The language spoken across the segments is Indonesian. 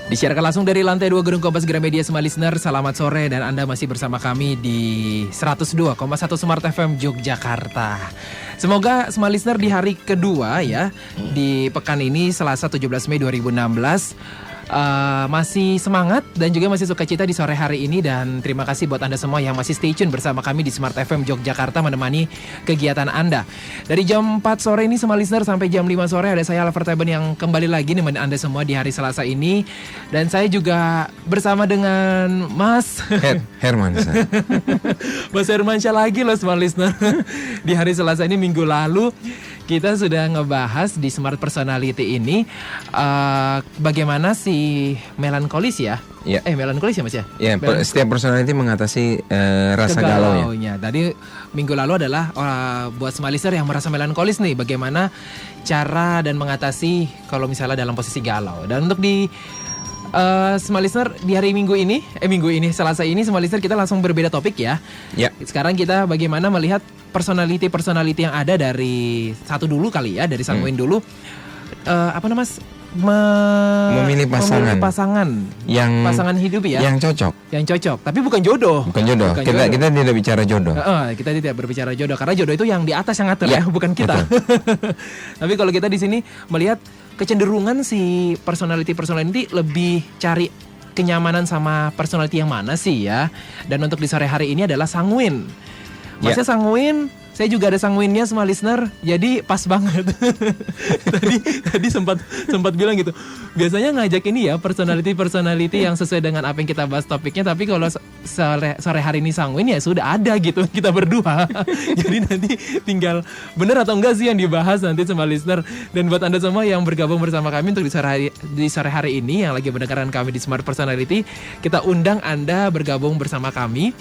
Disiarkan langsung dari lantai 2 Gedung Kompas Gramedia. Semua listener, selamat sore dan Anda masih bersama kami di 102,1 Smart FM Yogyakarta. Semoga semua listener di hari kedua ya, di pekan ini Selasa 17 Mei 2016 masih semangat dan juga masih sukacita di sore hari ini. Dan terima kasih buat Anda semua yang masih stay tune bersama kami di Smart FM Yogyakarta menemani kegiatan Anda. Dari jam 4 sore ini semua listener sampai jam 5 sore ada saya Alfred Teben yang kembali lagi nemenin Anda semua di hari Selasa ini. Dan saya juga bersama dengan Mas Hermansyah. Mas Hermansyah lagi loh semua listener. Di hari Selasa ini minggu lalu kita sudah ngebahas di Smart Personality ini bagaimana si melankolis ya. Ya. Melankolis ya Mas ya? Ya, setiap personality mengatasi rasa galau ya. Tadi minggu lalu adalah buat semua listener yang merasa melankolis nih, bagaimana cara dan mengatasi kalau misalnya dalam posisi galau. Dan untuk di semua listener di hari minggu ini Selasa ini semua listener kita langsung berbeda topik ya. Ya. Sekarang kita bagaimana melihat personality yang ada dari satu dulu kali ya, dari Sanguin dulu. Memilih pasangan yang pasangan hidup ya, yang cocok, tapi bukan jodoh. Kita tidak bicara jodoh. Kita tidak berbicara jodoh karena jodoh itu yang di atas yang ngatur ya, bukan kita. Tapi kalau kita di sini melihat kecenderungan si personality lebih cari kenyamanan sama personality yang mana sih ya. Dan untuk di sore hari ini adalah sanguin. Masnya sanguin, saya juga ada sanguinnya semua listener. Jadi pas banget. tadi sempat bilang gitu. Biasanya ngajak ini ya personality yang sesuai dengan apa yang kita bahas topiknya. Tapi kalau sore hari ini sanguin ya sudah ada gitu kita berdua. Jadi nanti tinggal bener atau enggak sih yang dibahas nanti semua listener. Dan buat Anda semua yang bergabung bersama kami untuk di sore hari ini yang lagi mendengarkan kami di Smart Personality, kita undang Anda bergabung bersama kami,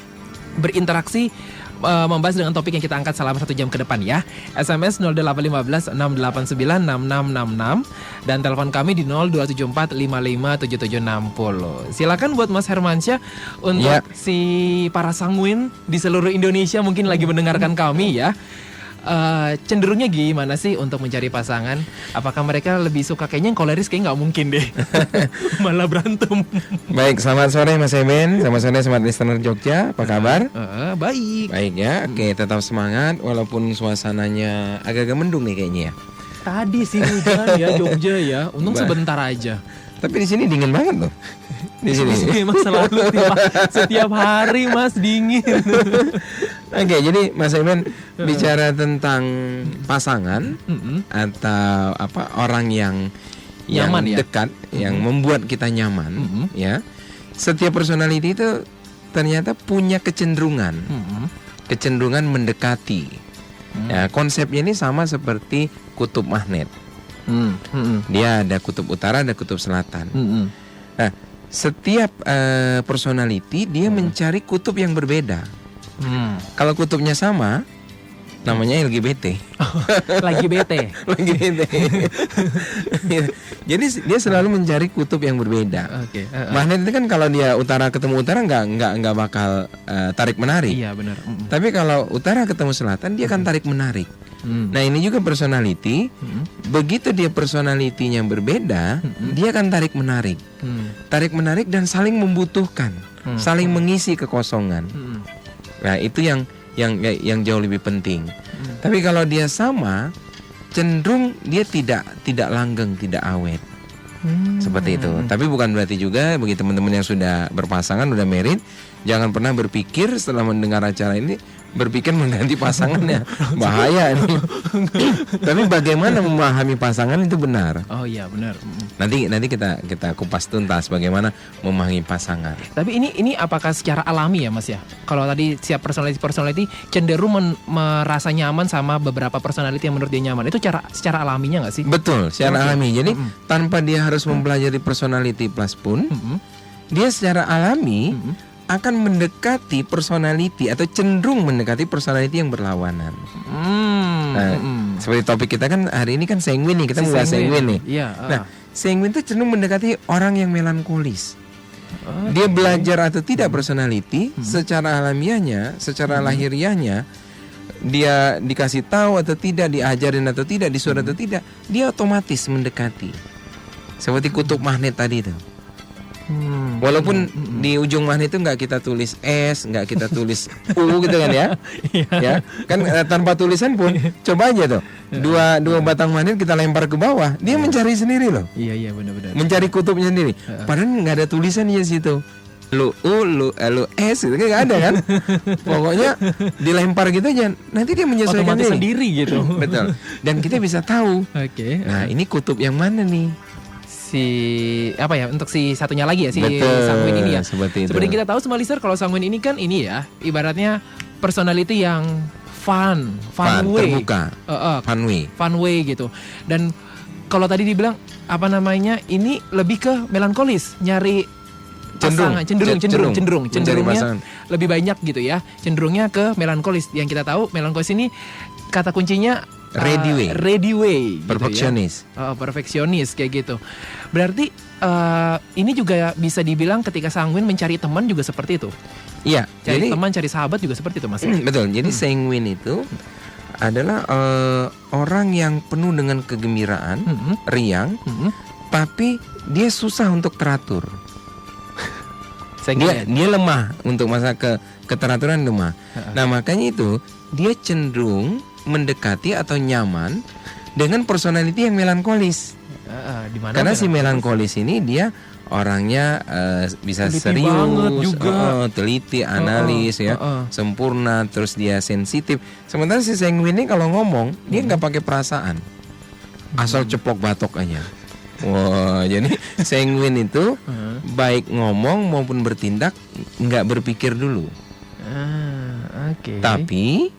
berinteraksi, membahas dengan topik yang kita angkat selama 1 jam ke depan ya. SMS 0815 689 6666 dan telepon kami di 0274 557760. Silakan buat Mas Hermansyah untuk si para sanguin di seluruh Indonesia mungkin lagi mendengarkan kami ya. Cenderungnya gimana sih untuk mencari pasangan? Apakah mereka lebih suka, kayaknya yang koleris kayak nggak mungkin deh. Malah berantem. Baik, selamat sore Mas Eben. Selamat sore Smart Listener Jogja. Apa kabar? Baik ya. Oke, tetap semangat walaupun suasananya agak-agak mendung nih kayaknya ya. Tadi sih hujan ya Jogja ya. Untung sebentar aja. Tapi di sini dingin banget loh. Di sini Mas selalu setiap hari Mas dingin. Oke, jadi Mas Eben bicara tentang pasangan atau orang yang nyaman dekat, yang membuat kita nyaman, ya. Setiap personality itu ternyata punya kecenderungan mendekati. Ya, konsepnya ini sama seperti kutub magnet. Dia ada kutub utara, ada kutub selatan. Nah, setiap personality dia mencari kutub yang berbeda. Kalau kutubnya sama, namanya LGBT. Lagi bete. Jadi dia selalu mencari kutub yang berbeda. Magnet itu kan kalau dia utara ketemu utara nggak bakal tarik menarik. Iya benar. Tapi kalau utara ketemu selatan dia akan tarik menarik. Nah ini juga personality. Begitu dia personality-nya berbeda, dia akan tarik menarik. Tarik menarik dan saling membutuhkan, saling mengisi kekosongan. Nah itu yang jauh lebih penting. Tapi kalau dia sama, cenderung dia tidak langgeng, tidak awet. Seperti itu. Tapi bukan berarti juga bagi teman-teman yang sudah berpasangan, sudah married, jangan pernah berpikir setelah mendengar acara ini berpikir mengganti pasangannya. Bahaya nih. Tapi bagaimana memahami pasangan itu benar. Oh iya benar. Nanti kita kupas tuntas bagaimana memahami pasangan. Tapi ini apakah secara alami ya Mas ya? Kalau tadi siap personality cenderung merasa nyaman sama beberapa personality yang menurut dia nyaman. Itu secara alaminya nggak sih? Betul, secara alami. Jadi tanpa dia harus mempelajari personality plus pun, dia secara alami akan mendekati personality atau cenderung mendekati personality yang berlawanan. Seperti topik kita kan hari ini kan sanguin nih, kita membahas sanguin nih. Nah, sanguin itu cenderung mendekati orang yang melankolis. Dia belajar atau tidak personality secara alamiahnya, secara lahiriahnya, dia dikasih tahu atau tidak, diajarin atau tidak, disuruh atau tidak, dia otomatis mendekati. Seperti kutub magnet tadi itu. Walaupun di ujung magnet itu nggak kita tulis S, nggak kita tulis U gitu kan ya, ya kan tanpa tulisan pun, coba aja tuh dua batang magnet kita lempar ke bawah, dia mencari sendiri loh. Iya benar-benar. Mencari kutubnya sendiri. Padahal nggak ada tulisan di situ. Lu U, lu S, itu nggak ada kan? Pokoknya dilempar gitu aja, nanti dia menyesuaikan otomatis sendiri gitu. Betul. Dan kita bisa tahu. Oke. Nah ini kutub yang mana nih? Untuk si satunya lagi ya, si Betul, sanguin ini ya. seperti kita tahu semua listener, kalau sanguin ini kan ini ya, ibaratnya personality yang fun way, terbuka, fun way gitu. Dan kalau tadi dibilang ini lebih ke melankolis, nyari pasangan, cenderungnya lebih banyak gitu ya, cenderungnya ke melankolis. Yang kita tahu melankolis ini kata kuncinya ready way gitu perfeksionis ya. Perfeksionis kayak gitu. Berarti ini juga bisa dibilang ketika sanguin mencari teman juga seperti itu. Iya, cari teman, cari sahabat juga seperti itu, Mas. Betul. Jadi sanguin itu adalah orang yang penuh dengan kegembiraan, riang, tapi dia susah untuk teratur. Dia lemah untuk masa keteraturan, lemah. Nah, makanya itu dia cenderung mendekati atau nyaman dengan personality yang melankolis. Karena si melankolis ini dia orangnya bisa teliti serius, teliti, analis ya, sempurna, terus dia sensitif. Sementara si sanguin ini kalau ngomong dia nggak pakai perasaan, asal ceplok batok aja. Wah, jadi sanguin itu baik ngomong maupun bertindak nggak berpikir dulu. Tapi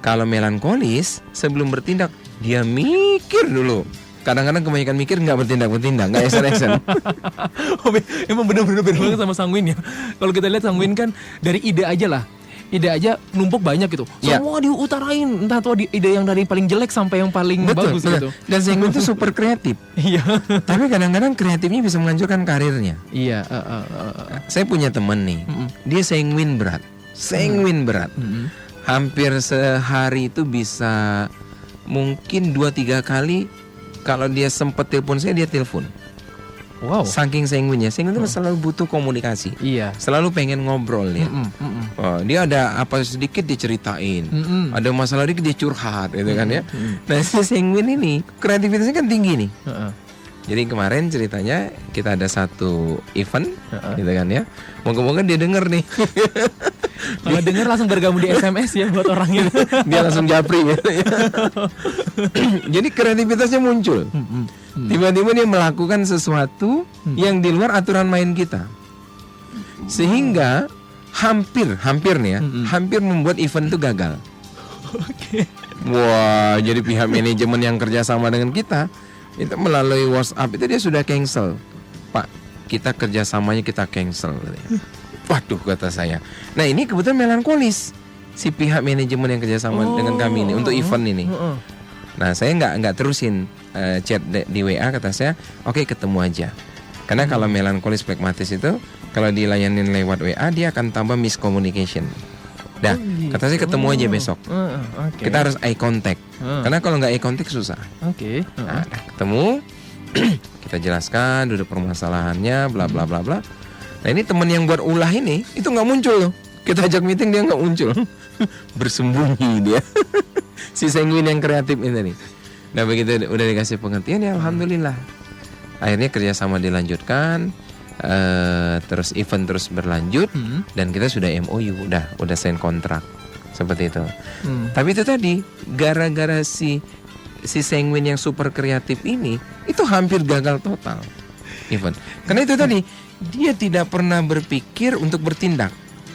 kalau melankolis sebelum bertindak dia mikir dulu. Kadang-kadang kebanyakan mikir nggak bertindak, nggak action. Emang benar-benar beda banget sama sanguin ya. Kalau kita lihat sanguin kan dari ide aja numpuk banyak gitu. Semua diutarain, entah tuh ide yang dari paling jelek sampai yang paling bagus gitu. Dan sanguin itu super kreatif. Iya. Tapi kadang-kadang kreatifnya bisa menghancurkan karirnya. Iya. Saya punya teman nih, dia sanguin berat. Hampir sehari itu bisa mungkin 2-3 kali kalau dia sempat telepon saya, dia telepon. Wow. Saking sanguinnya, sanguin itu selalu butuh komunikasi. Iya. Selalu pengen ngobrol ya. Dia ada apa sedikit diceritain, ada masalah dikit dia curhat, gitu kan ya. Nah si sanguin ini kreativitasnya kan tinggi nih. Jadi kemarin ceritanya kita ada satu event, gitu kan ya. Moga-moga dia denger nih. Kalau denger langsung bergabung di SMS ya buat orangnya. Dia langsung japri gitu ya. Jadi kreativitasnya muncul. Tiba-tiba dia melakukan sesuatu yang di luar aturan main kita. Sehingga hampir nih ya, hampir membuat event itu gagal. Wah, jadi pihak manajemen yang kerja sama dengan kita itu melalui WhatsApp itu dia sudah cancel. Pak, kita kerjasamanya kita cancel. Waduh, kata saya. Nah ini kebetulan melankolis si pihak manajemen yang kerjasama dengan kami ini untuk event ini. Nah saya nggak terusin chat di WA, kata saya oke, ketemu aja. Karena kalau melankolis pragmatis itu kalau dilayanin lewat WA dia akan tambah miscommunication. Nah kata saya ketemu aja besok. Kita harus eye contact. Karena kalau nggak eye contact susah. Nah ketemu kita jelaskan duduk permasalahannya, bla bla bla bla. Nah ini teman yang buat ulah ini itu nggak muncul loh. Kita ajak meeting dia nggak muncul. Bersembunyi dia. Si sanguin yang kreatif ini nih. Nah begitu udah dikasih pengertian ya alhamdulillah. Akhirnya kerjasama dilanjutkan, terus event terus berlanjut, dan kita sudah MOU, udah sign kontrak seperti itu. Tapi itu tadi gara-gara si sanguin yang super kreatif ini itu hampir gagal total event. Karena itu tadi dia tidak pernah berpikir untuk bertindak.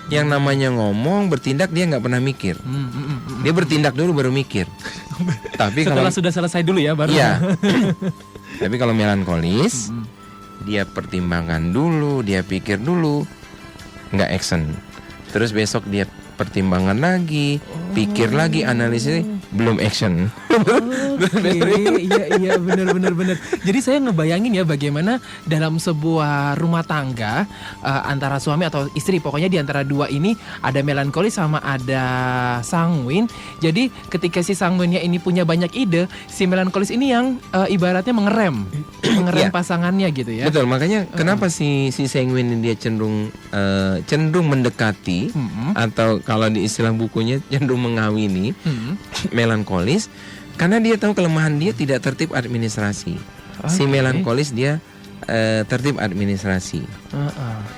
Yang namanya ngomong, bertindak dia nggak pernah mikir. Dia bertindak dulu baru mikir. Tapi setelah sudah selesai dulu ya baru. Iya. Tapi kalau melankolis, dia pertimbangkan dulu, dia pikir dulu, nggak action. Terus besok dia pertimbangan lagi, pikir lagi, analisis. belum action. Oke, iya benar. Jadi saya ngebayangin ya bagaimana dalam sebuah rumah tangga antara suami atau istri, pokoknya di antara dua ini ada melankolis sama ada sanguin. Jadi ketika si sanguinnya ini punya banyak ide, si melankolis ini yang ibaratnya mengerem Iya. pasangannya gitu ya. Betul, makanya kenapa si sanguin ini dia cenderung mendekati atau kalau di istilah bukunya cenderung mengawini melankolis, karena dia tahu kelemahan dia tidak tertib administrasi. Si melankolis dia tertib administrasi.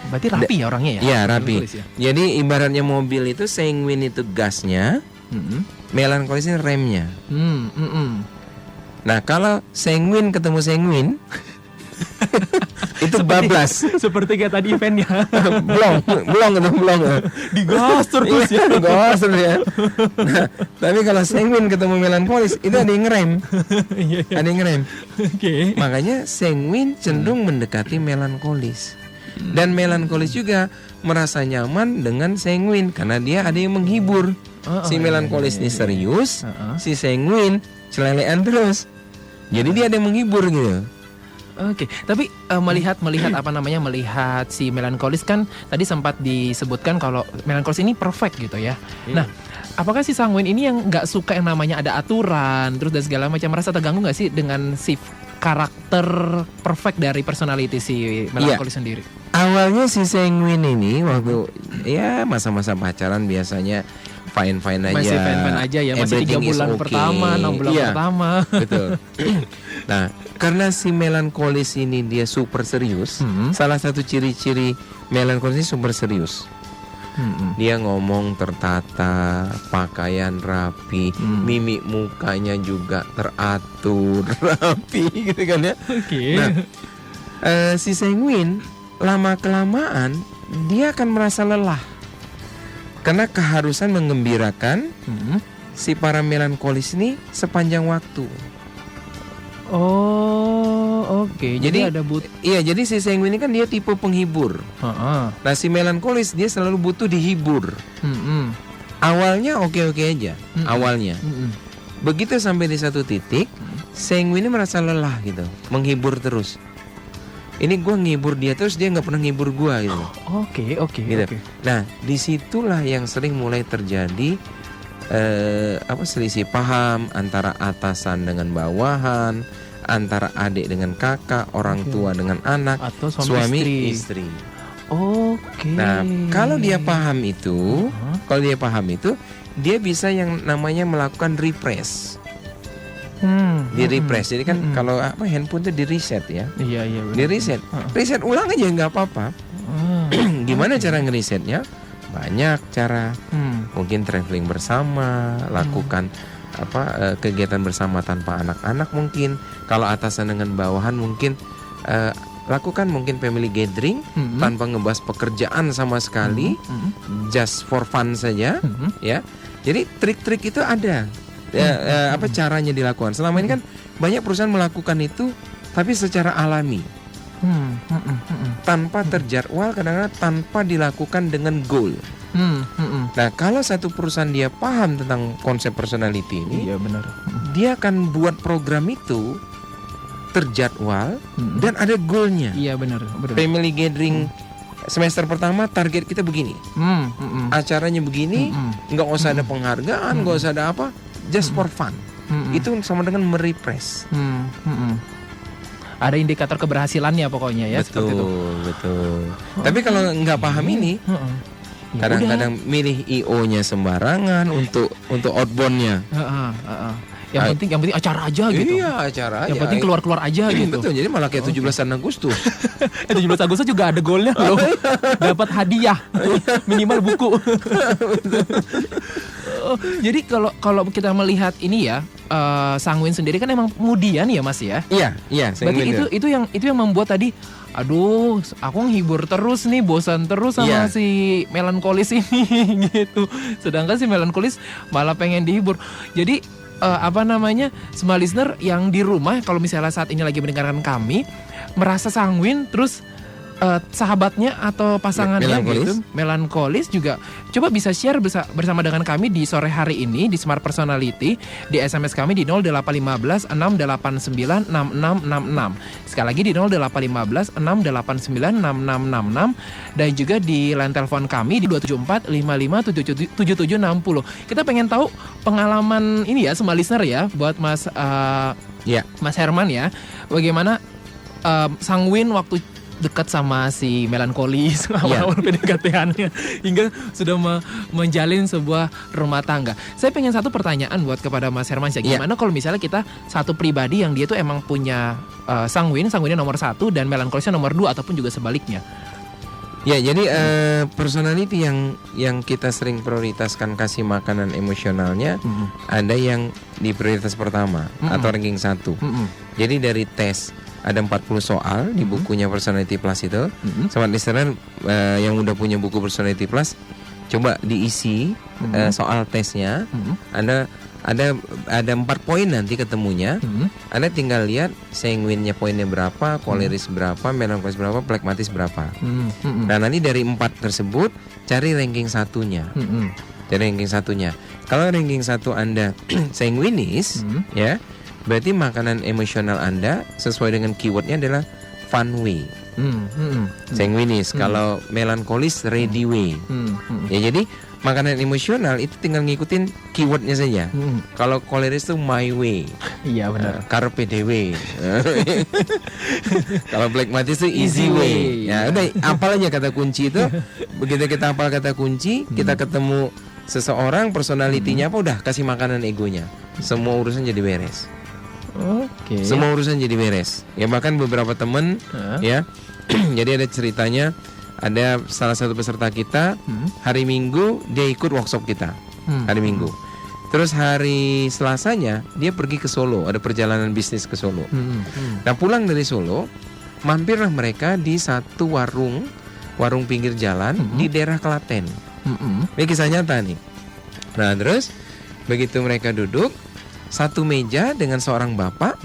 Berarti rapi ya orangnya ya? Iya, rapi. Melankolis ya? Jadi ibaratnya mobil itu sanguin itu gasnya, melankolis ini remnya. Nah, kalau sanguin ketemu sanguin itu bablas. Seperti kayak tadi eventnya. Belum. Digas terus ya. Gas terus ya. Nah, tapi kalau sanguin ketemu melankolis itu ada yang ngerem. Ada yang ngerem. Oke. Makanya sanguin cenderung mendekati melankolis. Dan melankolis juga merasa nyaman dengan sanguin karena dia ada yang menghibur. Si melankolis ini serius, si sanguin celelean terus. Jadi dia ada yang menghibur gitu. Oke, tapi melihat si melankolis kan tadi sempat disebutkan kalau melankolis ini perfect gitu ya. Nah, apakah si sanguin ini yang nggak suka yang namanya ada aturan terus dan segala macam, merasa terganggu nggak sih dengan si karakter perfect dari personality si melankolis sendiri? Awalnya si sanguin ini waktu ya masa-masa pacaran biasanya fine-fine aja. Masih fine-fine aja ya, masih 3 bulan pertama, 6 bulan pertama. Betul. Nah, karena si melankolis ini dia super serius, salah satu ciri-ciri melankolis ini super serius. Dia ngomong tertata, pakaian rapi, mimik mukanya juga teratur, rapi gitu kan ya. Nah, si sanguin lama-kelamaan dia akan merasa lelah. Karena keharusan menggembirakan si para melankolis ini sepanjang waktu. Oh, oke. Jadi ada Iya, jadi si sanguin ini kan dia tipe penghibur. Nah, si melankolis dia selalu butuh dihibur. Awalnya oke-oke aja, awalnya. Begitu sampai di satu titik, sanguin ini merasa lelah gitu, menghibur terus. Ini gue ngibur dia terus, dia nggak pernah ngibur gue gitu. Oke. Gitu. Nah, disitulah yang sering mulai terjadi selisih paham antara atasan dengan bawahan, antara adik dengan kakak, orang tua dengan anak, atau suami istri. Oke. Nah, kalau dia paham itu, dia bisa yang namanya melakukan repress. Di repress. Jadi kan kalau handphone itu di reset ya. Iya. Di reset. Reset ulang aja nggak apa-apa. Gimana cara ngerisetnya? Banyak cara. Mungkin traveling bersama, lakukan kegiatan bersama tanpa anak-anak mungkin. Kalau atasan dengan bawahan mungkin lakukan mungkin family gathering tanpa ngebahas pekerjaan sama sekali, just for fun saja, ya. Jadi trik-trik itu ada. Caranya dilakukan. Selama ini kan banyak perusahaan melakukan itu tapi secara alami. Tanpa terjadwal, kadang-kadang tanpa dilakukan dengan goal. Nah, kalau satu perusahaan dia paham tentang konsep personality ini, iya benar. Dia akan buat program itu terjadwal dan ada goalnya. Iya benar. Family gathering semester pertama target kita begini, acaranya begini, nggak usah ada penghargaan, nggak usah ada apa, just for fun. Itu sama dengan merepress. Ada indikator keberhasilannya pokoknya ya. Betul. Tapi kalau nggak paham ini, kadang-kadang milih IO-nya sembarangan untuk outbound-nya. Yang penting acara aja gitu. Iya, acara aja. Yang penting keluar aja gitu. Betul. Jadi malah kayak 17 Agustus. 17 Agustus juga ada goalnya loh. Dapat hadiah minimal buku. Jadi kalau kita melihat ini ya, sanguin sendiri kan emang kemudian ya Mas ya. Iya. Berarti itu yang membuat tadi, aduh, aku ngehibur terus nih, bosan terus sama si melankolis ini gitu. Sedangkan si melankolis malah pengen dihibur. Jadi semua listener yang di rumah kalau misalnya saat ini lagi mendengarkan kami merasa sanguin terus sahabatnya atau pasangannya Melankolis. gitu, melankolis juga coba bisa share bersama dengan kami di sore hari ini di Smart Personality, di SMS kami di 0815 689 6666. Sekali lagi di 0815 689 6666 dan juga di line telepon kami di 274 55 7760. Kita pengen tahu pengalaman ini ya semua listener ya buat Mas Ya. Mas Herman ya. Bagaimana Sangwin waktu dekat sama si melankolis awal-awal PDKT-annya hingga sudah menjalin sebuah rumah tangga. Saya pengen satu pertanyaan buat kepada Mas Herman. Gimana kalau misalnya kita satu pribadi yang dia tuh emang punya sanguinnya nomor 1 dan melankolisnya nomor 2 ataupun juga sebaliknya. Ya, jadi personality yang kita sering prioritaskan kasih makanan emosionalnya, ada yang di prioritas pertama atau ranking 1. Jadi dari tes ada 40 soal di bukunya Personality Plus itu. Sobat listener yang udah punya buku Personality Plus, coba diisi soal tesnya. Ada 4 poin nanti ketemunya. Anda tinggal lihat sanguinnya poinnya berapa, koleris berapa, melankolis berapa, plekmatis berapa. Nah, nanti dari 4 tersebut cari ranking satunya. Cari ranking satunya. Kalau ranking 1 Anda sanguinis, ya, berarti makanan emosional Anda sesuai dengan keywordnya adalah fun way. Sanguinis. Kalau melankolis ready way. Ya, jadi makanan emosional itu tinggal ngikutin keywordnya saja. Kalau koleris itu my way. Iya benar. Carpe diem. Kalau plekmatis itu easy way. Ya udah, hafal aja kata kunci itu. Begitu kita hafal kata kunci, kita ketemu seseorang personalitinya apa, udah kasih makanan egonya. Semua urusan jadi beres. Oke. Semua urusan jadi beres. Ya, bahkan beberapa temen ya. Jadi ada ceritanya, ada salah satu peserta kita hari Minggu dia ikut workshop kita. Hari Minggu. Terus hari Selasanya dia pergi ke Solo, ada perjalanan bisnis ke Solo. Nah, pulang dari Solo, mampirlah mereka di satu warung pinggir jalan di daerah Klaten. Ini kisah nyata nih. Nah, terus begitu mereka duduk satu meja dengan seorang bapak,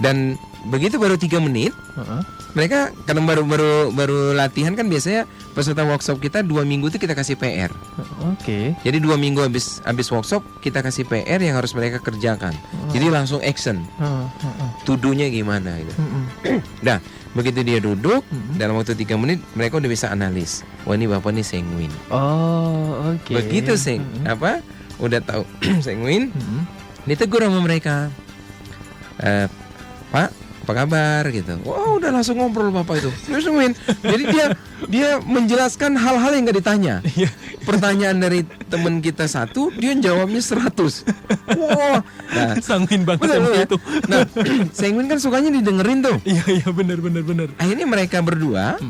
dan begitu baru 3 menit, mereka karena baru latihan kan, biasanya peserta workshop kita 2 minggu itu kita kasih PR. Oke. Jadi 2 minggu habis workshop kita kasih PR yang harus mereka kerjakan. Jadi langsung action. Tuduhnya gimana gitu. Nah, begitu dia duduk, dalam waktu 3 menit mereka udah bisa analis. Wah, ini bapak nih sanguin. Oh, oke. Begitu udah tahu sanguin. Ditegur sama mereka, Pak, apa kabar gitu. Wah, udah langsung ngobrol bapak itu. Jadi dia menjelaskan hal-hal yang nggak ditanya. Pertanyaan dari teman kita 1, dia jawabnya 100. Wah, nah, sanguin banget bener, ya? itu. Nah, sanguin kan sukanya didengerin tuh. Iya benar. Akhirnya mereka berdua,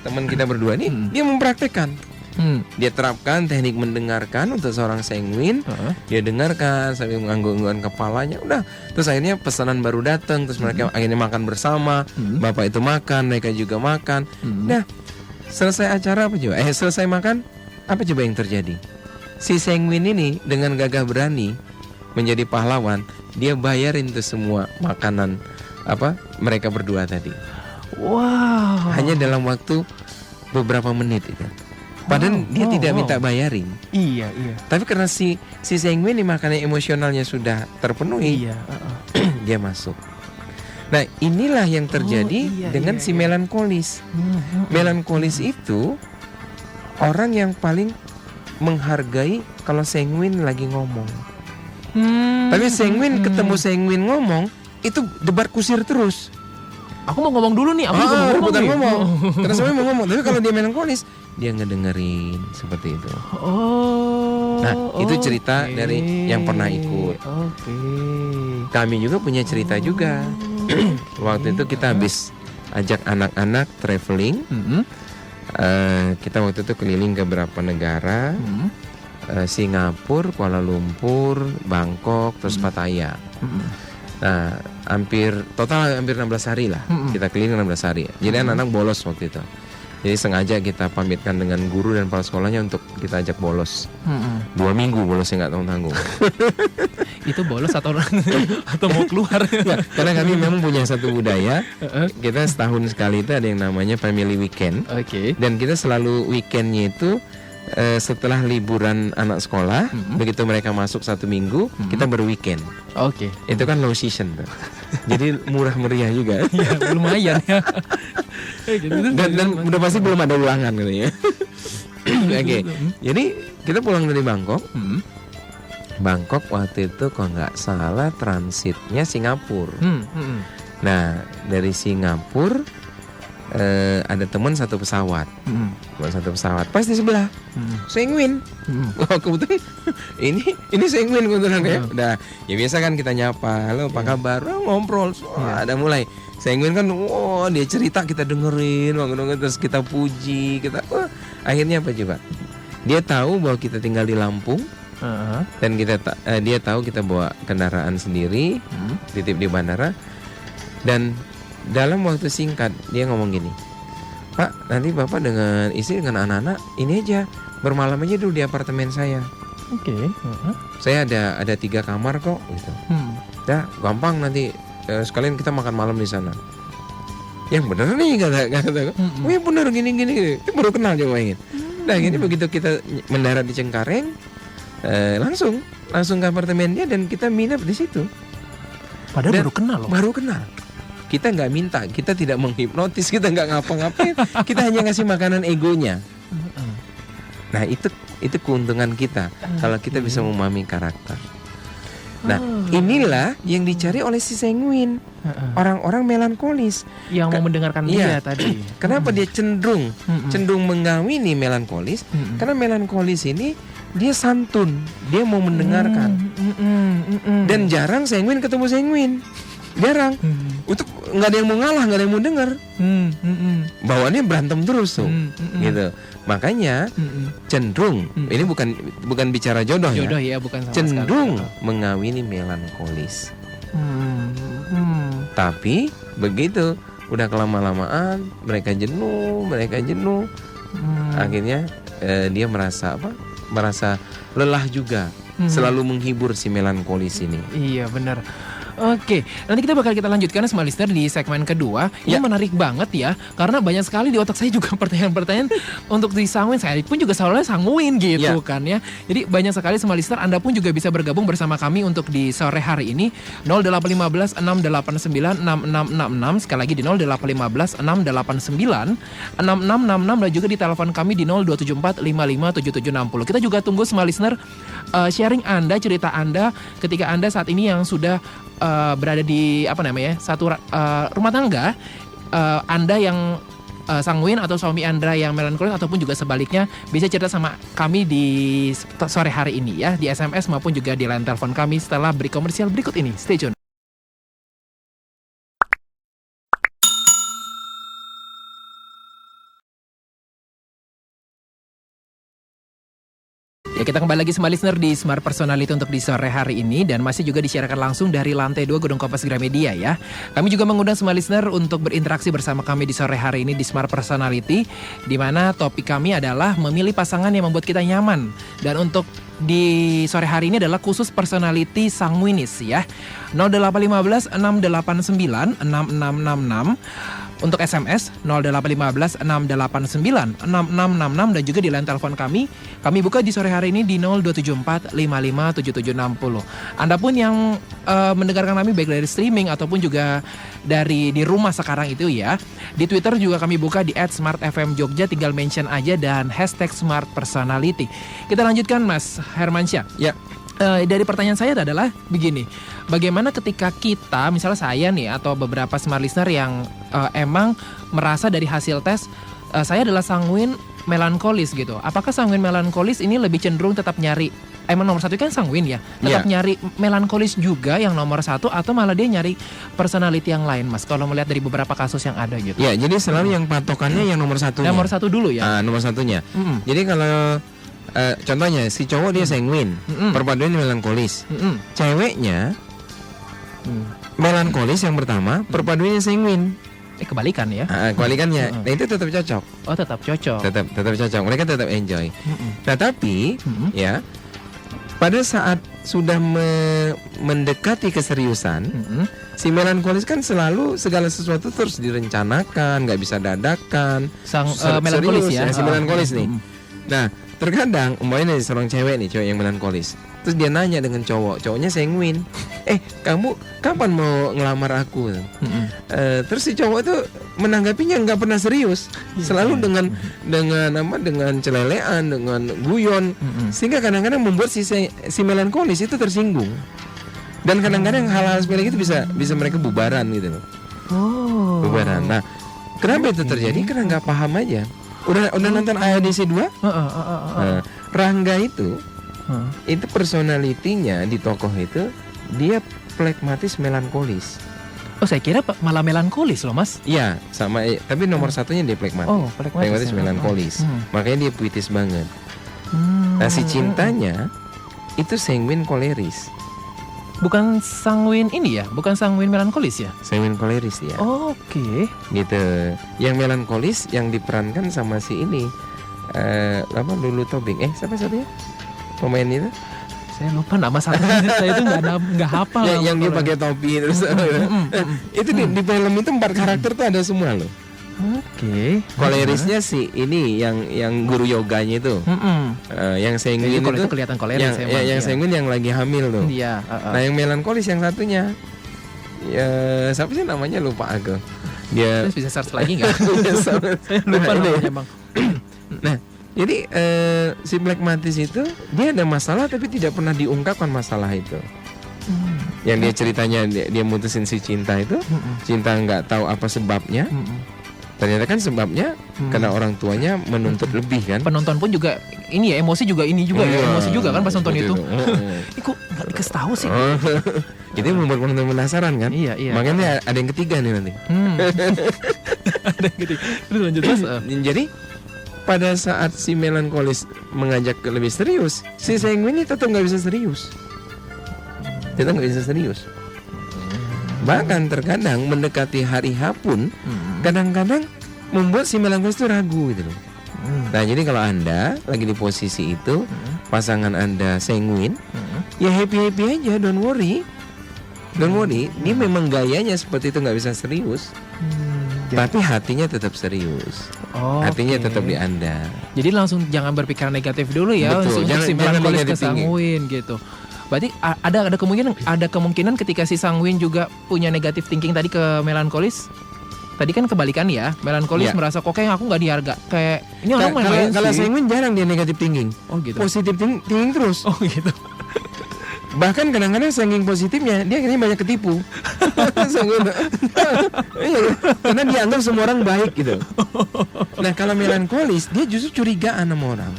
teman kita berdua nih, dia mempraktekkan. Dia terapkan teknik mendengarkan untuk seorang sanguin. Dia dengarkan sambil mengangguk-anggukkan kepalanya. Udah, terus akhirnya pesanan baru datang. Terus mereka akhirnya makan bersama. Bapak itu makan, mereka juga makan. Nah, selesai acara apa coba? Selesai makan, apa coba yang terjadi? Si sanguin ini dengan gagah berani menjadi pahlawan. Dia bayarin tuh semua makanan mereka berdua tadi. Wow. Hanya dalam waktu beberapa menit itu. Padahal dia tidak minta bayarin. Iya. Tapi karena si sanguin ini makanan emosionalnya sudah terpenuhi, dia masuk. Nah, inilah yang terjadi dengan si melankolis. Melankolis itu orang yang paling menghargai kalau sanguin lagi ngomong. Tapi sanguin ketemu sanguin ngomong, itu debat kusir terus. Aku mau ngomong dulu nih, aku juga mau bukan nih. ngomong. Karena sanguin mau ngomong, tapi kalau dia melankolis, dia ngedengerin seperti itu. Nah, itu cerita dari yang pernah ikut. Kami juga punya cerita juga. Waktu itu kita habis ajak anak-anak traveling. Kita waktu itu keliling ke beberapa negara. Singapura, Kuala Lumpur, Bangkok, terus Pattaya. Nah, total hampir 16 hari lah. Kita keliling 16 hari. Jadi anak-anak bolos waktu itu. Jadi sengaja kita pamitkan dengan guru dan kepala sekolahnya untuk kita ajak bolos. 2 minggu bolosnya nggak tanggung-tanggung. Itu bolos atau atau mau keluar? Ya, karena kami memang punya satu budaya. Kita setahun sekali itu ada yang namanya family weekend. Oke. Dan kita selalu weekendnya itu setelah liburan anak sekolah, begitu mereka masuk 1 minggu, kita berweekend. Oke. Itu kan low season tuh. Jadi murah meriah juga. Ya, lumayan ya. Gitu. Dan udah pasti belum ada ulangan katanya. Oke. Jadi kita pulang dari Bangkok. Bangkok waktu itu kalau nggak salah transitnya Singapura. Nah dari Singapura ada teman satu pesawat. Pas di sebelah Sengwin. Wah kebetulan ini Sengwin kebetulan ya. Udah ya biasa kan kita nyapa, halo apa kabar, ngobrol. Ada mulai Sengwin kan, dia cerita kita dengerin, terus kita puji, akhirnya apa coba? Dia tahu bahwa kita tinggal di Lampung. Dan dia tahu kita bawa kendaraan sendiri, titip di bandara. Dan dalam waktu singkat dia ngomong gini, Pak, nanti Bapak dengan istri dengan anak-anak ini aja bermalam aja dulu di apartemen saya. Oke. Saya ada 3 kamar kok gitu. Dah gampang nanti sekalian kita makan malam di sana. Yang bener nih kata. Oh ya bener gini. Itu baru kenal coba ingin. Nah gini begitu kita mendarat di Cengkareng, langsung ke apartemen dia dan kita nginep di situ. Padahal dan baru kenal loh. Baru kenal. Kita nggak minta, kita tidak menghipnotis, kita nggak ngapa-ngapain, kita hanya ngasih makanan egonya. Nah itu keuntungan kita kalau kita bisa memahami karakter. Nah inilah yang dicari oleh si Sengwin, orang-orang melankolis yang mau mendengarkan dia tadi. Kenapa dia cenderung mengawini melankolis? Karena melankolis ini dia santun, dia mau mendengarkan. Dan jarang Sengwin ketemu Sengwin. Jarang. Untuk nggak ada yang mau ngalah, nggak ada yang mau dengar. Bawaannya berantem terus tuh, gitu. Makanya cenderung ini bukan bicara jodoh ya, bukan sama cenderung sekali. mengawini melankolis. Tapi begitu udah kelama-lamaan mereka jenuh. Akhirnya dia merasa lelah juga. Selalu menghibur si melankolis ini. Iya benar. Oke, nanti kita bakal lanjutkan Smart Listener di segmen kedua. Ini menarik banget ya, karena banyak sekali di otak saya juga pertanyaan-pertanyaan untuk disangguin. Saya pun juga selalu sangguin gitu kan ya. Jadi banyak sekali Smart Listener, Anda pun juga bisa bergabung bersama kami untuk di sore hari ini 0815 689 6666. Sekali lagi di 0815 689 6666 dan juga di telepon kami di 0274 557760. Kita juga tunggu Smart Listener sharing Anda, cerita Anda ketika Anda saat ini yang sudah berada di satu rumah tangga, Anda yang sanguin atau suami Anda yang melankolis ataupun juga sebaliknya, bisa cerita sama kami di sore hari ini ya, di SMS maupun juga di line telepon kami setelah break komersial berikut ini. Stay tune. Ya, kita kembali lagi Smart Listener di Smart Personality untuk di sore hari ini, dan masih juga disiarkan langsung dari lantai 2 Gedung Kompas Gramedia ya. Kami juga mengundang Smart Listener untuk berinteraksi bersama kami di sore hari ini di Smart Personality, di mana topik kami adalah memilih pasangan yang membuat kita nyaman. Dan untuk di sore hari ini adalah khusus personality sanguinis ya. 0815 689 6666. Untuk SMS 0815 689 6666 dan juga di line telepon kami buka di sore hari ini di 0274 557760. Anda pun yang mendengarkan kami baik dari streaming ataupun juga dari di rumah sekarang itu ya. Di Twitter juga kami buka di @smartfmjogja, tinggal mention aja dan #smartpersonality. Kita lanjutkan Mas Hermansyah. Ya. Dari pertanyaan saya adalah begini, bagaimana ketika kita, misalnya saya nih atau beberapa Smart Listener yang emang merasa dari hasil tes saya adalah sanguin melankolis gitu. Apakah sanguin melankolis ini lebih cenderung tetap nyari, emang nomor satu kan sanguin ya, tetap nyari melankolis juga yang nomor satu, atau malah dia nyari personality yang lain Mas, kalau melihat dari beberapa kasus yang ada gitu? Ya, jadi selalu yang patokannya yang nomor satunya. Nomor satu dulu ya? Nomor satunya. Jadi kalau contohnya si cowok dia sanguin, perpaduannya melankolis. Ceweknya melankolis yang pertama, perpaduannya sanguin. Kebalikan ya. Kebalikannya. Nah itu tetap cocok. Oh tetap cocok. Tetap cocok. Mereka tetap enjoy. Nah tapi ya pada saat sudah mendekati keseriusan, si melankolis kan selalu segala sesuatu terus direncanakan, nggak bisa dadakan. Melankolis ya. Si melankolis nih. Nah terkadang umpamanya seorang cewek yang melankolis, terus dia nanya dengan cowoknya sanguin, kamu kapan mau ngelamar aku? Terus si cowok itu menanggapinya nggak pernah serius, selalu dengan celelean, dengan guyon, sehingga kadang-kadang membuat si melankolis itu tersinggung, dan kadang-kadang hal-hal sepele itu bisa mereka bubaran gitu loh. Bubaran. Nah kenapa itu terjadi? Karena nggak paham aja. Udah nonton AADC 2? Rangga itu personalitinya di tokoh itu dia plekmatis melankolis. Oh saya kira malah melankolis loh mas. Iya sama, tapi nomor satunya dia plekmatis. Oh plekmatis melankolis. Makanya dia puitis banget. Nah si cintanya itu sanguin koleris. Bukan sanguin ini ya, bukan sanguin melankolis ya? Sanguin koleris ya. Oke. Gitu. Yang melankolis yang diperankan sama si ini, Lulu Tobing. Siapa satunya? Pemain itu? Saya lupa nama satunya. Saya itu nggak hafal. Yang dia pakai topi terus. Itu di film itu 4 karakter tuh ada semua loh. Oke. Kolerisnya si ini yang guru yoganya itu. Yang sanguin itu kelihatan koleris. Yang sanguin yang lagi hamil tuh. Iya. Nah yang melankolis yang satunya, ya siapa sih namanya, lupa aku. Dia terus bisa search lagi nggak? Saya lupa namanya bang. Nah jadi si plekmatis itu dia ada masalah tapi tidak pernah diungkapkan masalah itu. Yang dia ceritanya dia mutusin si cinta itu, cinta nggak tahu apa sebabnya. Ternyata kan sebabnya karena orang tuanya menuntut lebih kan. Penonton pun juga ini ya, emosi juga emosi juga kan pas nonton itu. Ini kok nggak dikasih tahu sih? Itu membuat penonton penasaran kan. Iya. Makanya ada yang ketiga nih nanti. Ada yang ketiga. Terus lanjut mas. Jadi pada saat si melankolis mengajak ke lebih serius, si sanguin ini tetap nggak bisa serius. Bahkan terkadang mendekati hari H pun kadang-kadang membuat si melankolis itu ragu gitu loh. Nah jadi kalau Anda lagi di posisi itu, pasangan Anda sanguin, ya happy aja, don't worry. Dia memang gayanya seperti itu, nggak bisa serius, tapi hatinya tetap serius. Hatinya tetap di Anda. Jadi langsung jangan berpikiran negatif dulu ya. Betul, untuk si melankolis ke sanguin gitu. Berarti ada kemungkinan ketika si sanguin juga punya negatif thinking tadi ke melankolis. Tadi kan kebalikan ya, melankolis merasa kok kayak aku nggak diharga, kayak ini orang main-main sih. Kalau sanguin jarang dia negatif thinking. Oh gitu. Positif thinking terus. Oh gitu. Bahkan kadang-kadang saking positifnya dia akhirnya banyak ketipu. Karena dianggap semua orang baik gitu. Nah kalau melankolis dia justru curigaan sama orang.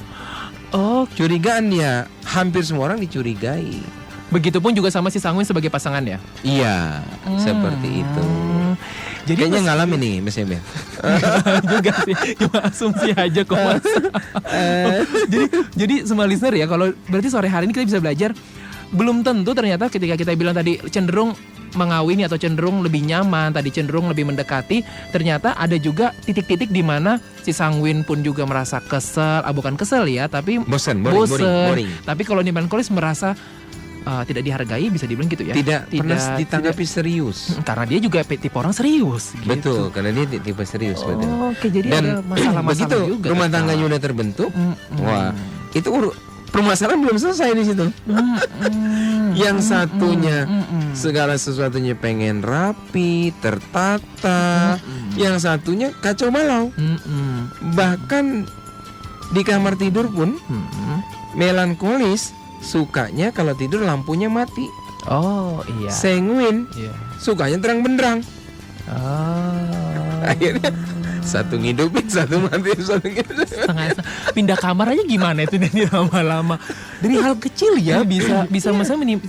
Curigaan dia, hampir semua orang dicurigai. Begitupun juga sama si sanguin sebagai pasangan ya? Iya, seperti itu. Jadi kayaknya ngalamin nih Mas Emil. Juga sih, cuma asumsi aja kok Mas. Jadi semua listener ya, kalau berarti sore hari ini kita bisa belajar, belum tentu ternyata ketika kita bilang tadi cenderung mengawini atau cenderung lebih nyaman, tadi cenderung lebih mendekati, ternyata ada juga titik-titik di mana si sanguin pun juga merasa kesel, bukan kesel ya, tapi bosen. Tapi kalau di melankolis merasa tidak dihargai, bisa dibilang gitu ya. Tidak pernah ditanggapi serius. Karena dia juga tipe orang serius gitu. Betul, karena dia tipe serius. Oke, jadi dan ada masalah-masalah juga. Rumah tangganya udah terbentuk. Wah, itu permasalahan belum selesai di situ. Yang satunya segala sesuatunya pengen rapi, tertata. Yang satunya kacau balau. Bahkan di kamar tidur pun melankolis sukanya kalau tidur lampunya mati. Oh iya. Sanguin sukanya terang benderang. Akhirnya satu ngidupin, satu mati, satu ngidupin. Pindah kamar aja gimana itu nanti lama-lama. Dari hal kecil ya bisa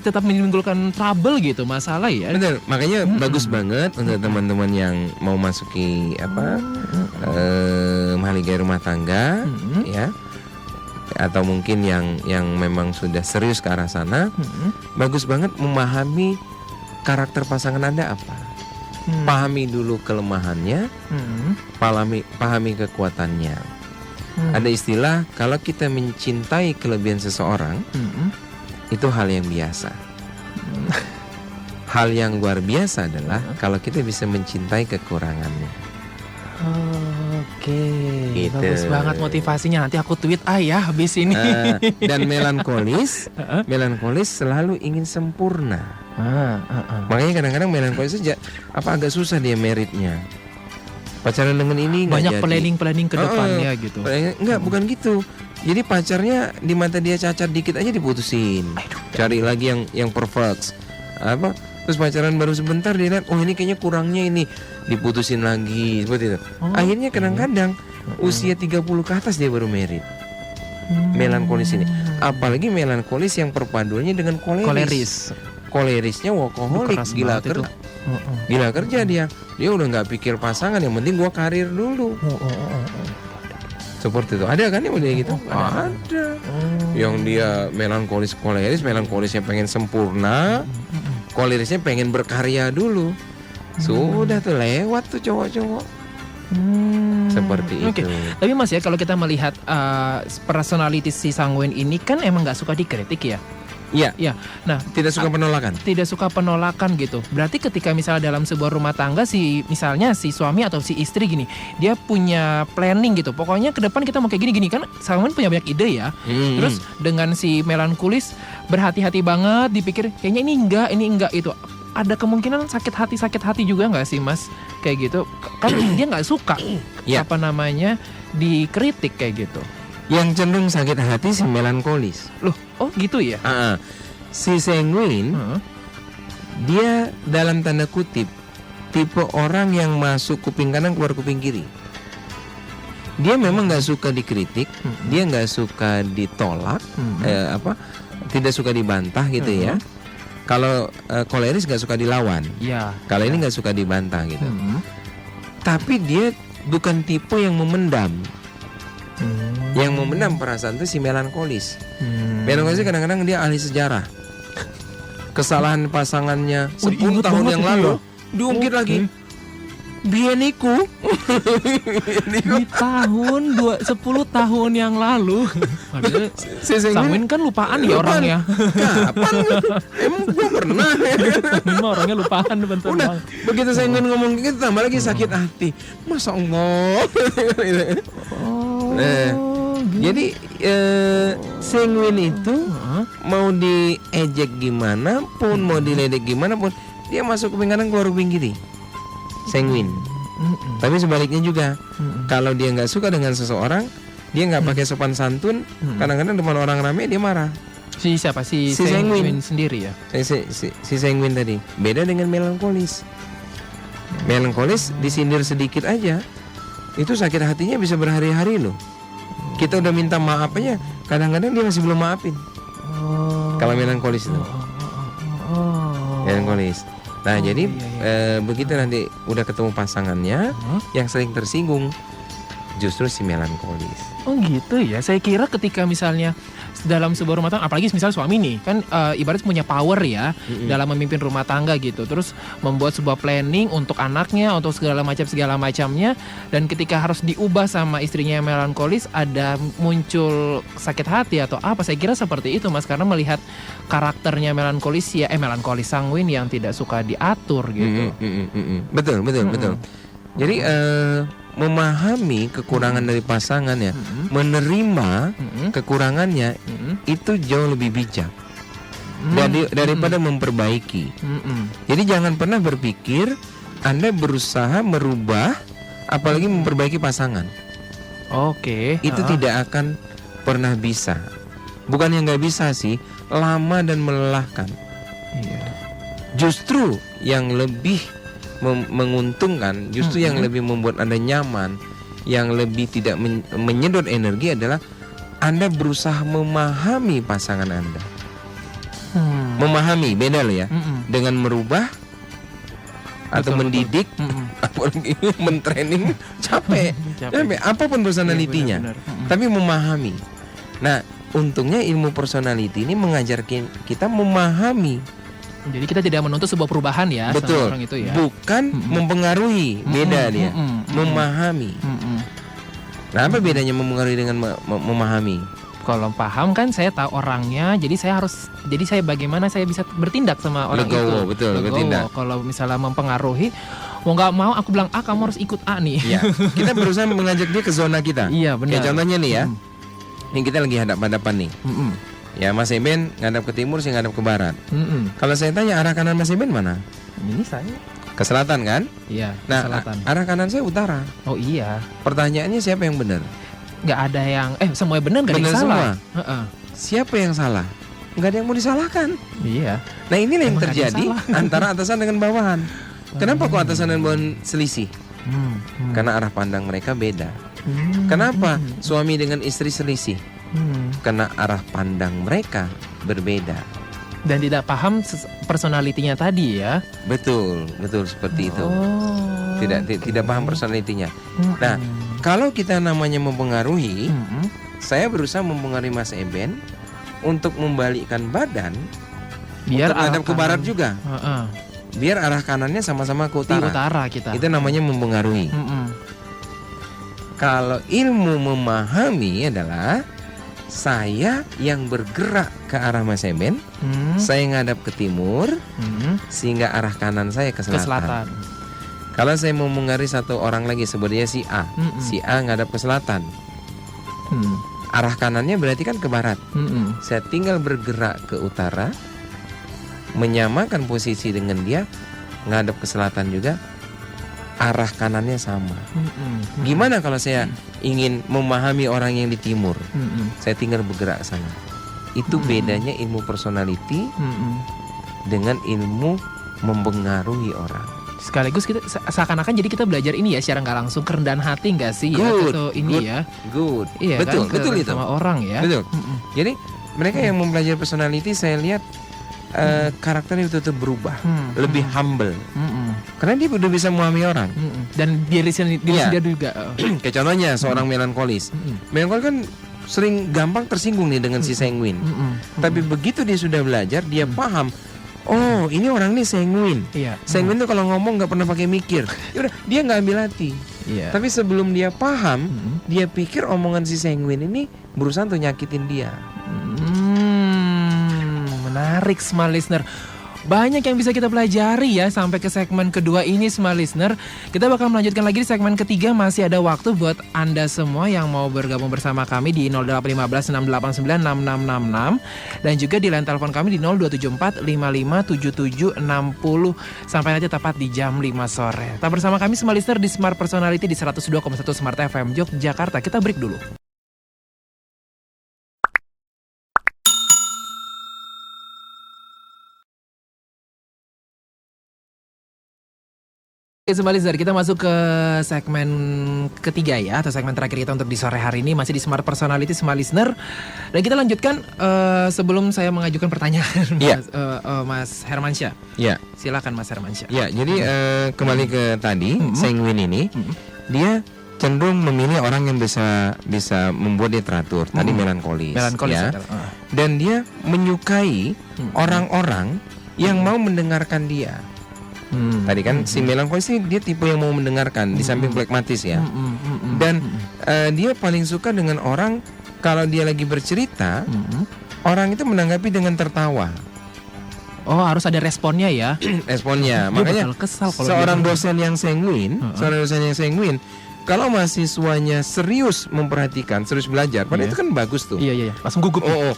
tetap menimbulkan trouble gitu, masalah ya. Benar, makanya bagus banget untuk teman-teman yang mau masuki mahligai rumah tangga ya. Atau mungkin yang memang sudah serius ke arah sana, bagus banget memahami karakter pasangan Anda apa. Pahami dulu kelemahannya, pahami kekuatannya. Ada istilah kalau kita mencintai kelebihan seseorang, itu hal yang biasa. Hal yang luar biasa adalah kalau kita bisa mencintai kekurangannya. Oke, Gitu. bagus banget motivasinya. Nanti aku tweet ya habis ini. Dan melankolis selalu ingin sempurna. Makanya kadang-kadang melankolis saja agak susah dia meritnya. Pacaran dengan ini nggak banyak jadi. planning ke depannya gitu. Enggak, bukan gitu. Jadi pacarnya di mata dia cacat dikit aja diputusin. Cari lagi yang perfect. Terus pacaran baru sebentar dia lihat, oh ini kayaknya kurangnya ini, diputusin lagi seperti itu. Akhirnya kadang-kadang usia 30 ke atas dia baru merit. Melankolis ini. Apalagi melankolis yang perpaduannya dengan koleris. Kolerisnya workaholic, gila kerja dia. Dia udah nggak pikir pasangan, yang penting gua karir dulu. Seperti itu. Ada kan yang udah gitu? Ada. Yang dia melankolis melankolisnya pengen sempurna, kolerisnya pengen berkarya dulu. Sudah tuh lewat tuh cowok-cowok. Seperti itu. Tapi Mas ya, kalau kita melihat personality si sanguin ini kan emang nggak suka dikritik ya. Iya. Ya. Nah, tidak suka penolakan. Tidak suka penolakan gitu. Berarti ketika misalnya dalam sebuah rumah tangga misalnya si suami atau si istri gini, dia punya planning gitu. Pokoknya ke depan kita mau kayak gini kan sanguin punya banyak ide ya. Terus dengan si melankolis berhati-hati banget dipikir kayaknya ini enggak itu. Ada kemungkinan sakit hati juga nggak sih Mas? Kayak gitu. Kan dia nggak suka dikritik kayak gitu. Yang cenderung sakit hati si melankolis. Loh, oh gitu ya? Si sanguin dia dalam tanda kutip tipe orang yang masuk kuping kanan keluar kuping kiri. Dia memang nggak suka dikritik, dia nggak suka ditolak, tidak suka dibantah gitu ya. Kalau koleris nggak suka dilawan, kalau ini nggak suka dibantah gitu. Tapi dia bukan tipe yang memendam. Yang memendam perasaan itu si melankolis. Melankolis kadang-kadang dia ahli sejarah. Kesalahan pasangannya 10 tahun yang lalu diungkit lagi. Bieniku di tahun 10 tahun yang lalu. Sanguin kan lupaan ya orangnya. Kapan? Emang gue pernah. Sanguin orangnya lupaan bentar. Udah begitu sanguin ngomong gitu tambah lagi sakit hati. Masa Allah. Jadi sanguin itu mau diejek gimana pun, mau diledek gimana pun, dia masuk kuping kanan keluar kuping kiri. Sanguin. Tapi sebaliknya juga, kalau dia nggak suka dengan seseorang, dia nggak pakai sopan santun, kadang-kadang depan orang ramai dia marah. Si siapa? Si sanguin sendiri ya? Si sanguin tadi. Beda dengan melankolis. Melankolis disindir sedikit aja, itu sakit hatinya bisa berhari-hari loh. Kita udah minta maaf aja, kadang-kadang dia masih belum maafin. Kalau melankolis itu. Melankolis. Nah jadi begitu nanti udah ketemu pasangannya, yang sering tersinggung justru si melankolis. Oh gitu ya. Saya kira ketika misalnya dalam sebuah rumah tangga, apalagi misalnya suami nih kan ibarat punya power ya dalam memimpin rumah tangga gitu. Terus membuat sebuah planning untuk anaknya, untuk segala macamnya. Dan ketika harus diubah sama istrinya yang melankolis, ada muncul sakit hati atau apa? Saya kira seperti itu Mas, karena melihat karakternya melankolis melankolis sanguin yang tidak suka diatur gitu. Betul. Jadi memahami kekurangan dari pasangan ya, menerima kekurangannya itu jauh lebih bijak daripada memperbaiki. Jadi jangan pernah berpikir Anda berusaha merubah, apalagi memperbaiki pasangan. Itu tidak akan pernah bisa. Bukan yang nggak bisa sih, lama dan melelahkan. Justru yang lebih menguntungkan, justru yang lebih membuat Anda nyaman, yang lebih tidak menyedot energi adalah Anda berusaha memahami pasangan Anda. Memahami beda loh ya, dengan merubah atau mendidik, apalagi mentraining capek. Apapun personalitinya, tapi memahami. Nah, untungnya ilmu personality ini mengajar kita memahami Jadi kita tidak menuntut sebuah perubahan ya Betul. sama orang itu ya. Bukan mempengaruhi, beda dia. Memahami. Nah, apa bedanya mempengaruhi dengan memahami? Kalau paham kan saya tahu orangnya, jadi saya bagaimana saya bisa bertindak sama orang Legowo, itu. betul, Legowo. bertindak. Kalau misalnya mempengaruhi, mau nggak mau aku bilang A, kamu harus ikut A nih. Ya, kita berusaha mengajak dia ke zona kita. Iya benar. Kayak contohnya nih ya, ini kita lagi hadap-hadapan nih. Ya, Mas Eben ngadap ke timur, saya ngadap ke barat. Kalau saya tanya arah kanan Mas Eben mana? Ini saya. Ke selatan kan? Iya. Nah, Selatan. arah kanan saya utara. Oh iya. Pertanyaannya siapa yang benar? Nggak ada yang semuanya benar, nggak ada yang Benar salah. semua. Siapa yang salah? Nggak ada yang mau disalahkan. Iya. Nah, inilah yang Emang nggak ada yang terjadi antara atasan dengan bawahan. Kenapa kok atasan dan bawahan selisih? Karena arah pandang mereka beda. Kenapa suami dengan istri selisih? Karena arah pandang mereka berbeda. Dan tidak paham personalitinya tadi ya. Betul seperti itu. Tidak paham personalitinya. Mm-mm. Nah, kalau kita namanya mempengaruhi, saya berusaha mempengaruhi Mas Eben untuk membalikkan badan biar untuk menghadap ke barat juga. Biar arah kanannya sama-sama ke Di utara. utara kita. Itu namanya mempengaruhi. Kalau ilmu memahami adalah saya yang bergerak ke arah Mas Eben, saya ngadap ke timur, sehingga arah kanan saya ke ke selatan. selatan. Kalau saya mau mengaruhi satu orang lagi, sebutnya si A, si A ngadap ke selatan, arah kanannya berarti kan ke barat. Saya tinggal bergerak ke utara, menyamakan posisi dengan dia, ngadap ke selatan juga, arah kanannya sama. Gimana kalau saya ingin memahami orang yang di timur? Saya tinggal bergerak ke sana. Itu bedanya ilmu personality dengan ilmu mempengaruhi orang. Sekaligus kita seakan-akan jadi kita belajar ini ya secara nggak langsung kerendahan hati nggak sih ya atau ini ya. Good. Iya Betul, kan, betul itu. sama orang ya. Betul. Jadi mereka yang mempelajari personality, saya lihat karakternya betul-betul berubah, lebih humble. Karena dia udah bisa memahami orang. Dan diri sendiri juga. Kayak contohnya seorang melankolis. Melankolis kan sering gampang tersinggung nih dengan si sanguin. Tapi begitu dia sudah belajar, dia paham. Oh, ini orang ini sanguin. Iya. Sanguin tuh kalau ngomong nggak pernah pakai mikir. Yaudah, dia nggak ambil hati. Iya. Tapi sebelum dia paham, dia pikir omongan si sanguin ini berusaha untuk nyakitin dia. Menarik, smart listener. Banyak yang bisa kita pelajari ya sampai ke segmen kedua ini, smart listener. Kita bakal melanjutkan lagi di segmen ketiga. Masih ada waktu buat Anda semua yang mau bergabung bersama kami di 0815 689 6666 dan juga di line telepon kami di 0274 5577 60 sampai nanti tepat di jam 5 sore. Tetap bersama kami smart listener di Smart Personality di 102,1 Smart FM Yogyakarta. Kita break dulu. Oke, Smart Listener, kita masuk ke segmen ketiga ya, atau segmen terakhir kita untuk di sore hari ini, masih di Smart Personality, Smart Listener. Dan kita lanjutkan sebelum saya mengajukan pertanyaan, Mas Hermansyah. Ya. Silakan Mas Hermansyah. Ya, jadi kembali ke tadi, sanguin ini, dia cenderung memilih orang yang bisa membuat dia teratur. Tadi melankolis ya. Dan dia menyukai orang-orang yang mau mendengarkan dia. Tadi kan si melankolis sih dia tipe yang mau mendengarkan, di samping pragmatis ya. Dan dia paling suka dengan orang kalau dia lagi bercerita, orang itu menanggapi dengan tertawa. Oh, harus ada responnya ya. Responnya. Dia Makanya bakal kesal kalau seorang dia- dosen yang sanguin, kalau mahasiswanya serius memperhatikan, serius belajar, padahal itu kan bagus tuh. Iya. Langsung gugup. Oh,